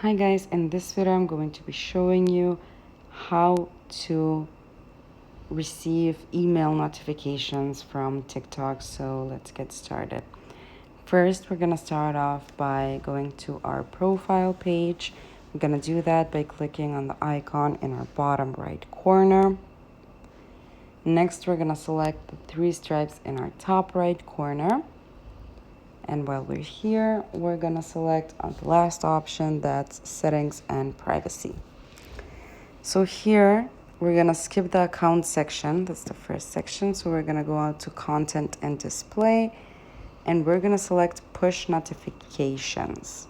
Hi guys, in this video I'm going to be showing you how to receive email notifications from TikTok. So let's get started. First, we're gonna start off by going to our profile page. We're gonna do that by clicking on the icon in our bottom right corner. Next, we're gonna select the three stripes in our top right corner. And while we're here, we're gonna select on the last option, that's settings and privacy. So here, we're gonna skip the account section. That's the first section. So we're gonna go out to content and display, and we're gonna select push notifications.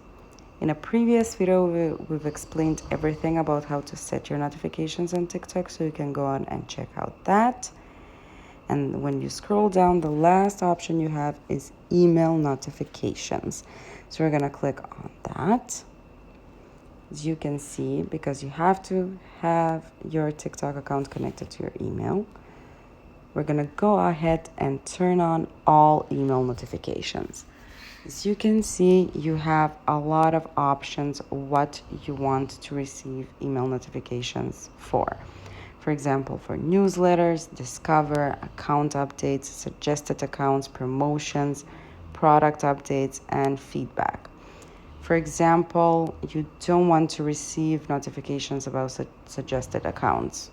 In a previous video, we've explained everything about how to set your notifications on TikTok, so you can go on and check out that. And when you scroll down, the last option you have is email notifications. So we're gonna click on that. As you can see, because you have to have your TikTok account connected to your email, we're gonna go ahead and turn on all email notifications. As you can see, you have a lot of options what you want to receive email notifications for. For example, for newsletters, discover, account updates, suggested accounts, promotions, product updates, and feedback. For example, you don't want to receive notifications about suggested accounts.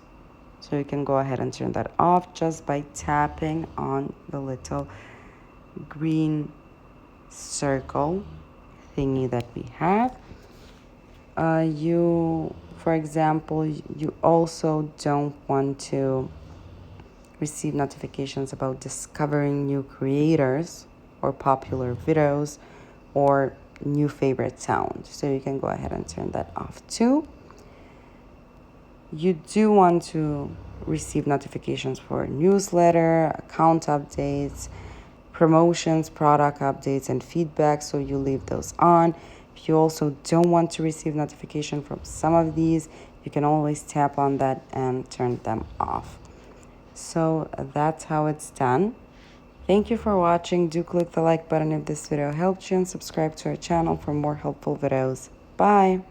So you can go ahead and turn that off just by tapping on the little green circle thingy that we have. For example, you also don't want to receive notifications about discovering new creators or popular videos or new favorite sound. So you can go ahead and turn that off too. You do want to receive notifications for newsletter, account updates, promotions, product updates, and feedback, so you leave those on. If you also don't want to receive notification from some of these, you can always tap on that and turn them off. So that's how it's done. Thank you for watching. Do click the like button if this video helped you and subscribe to our channel for more helpful videos. Bye!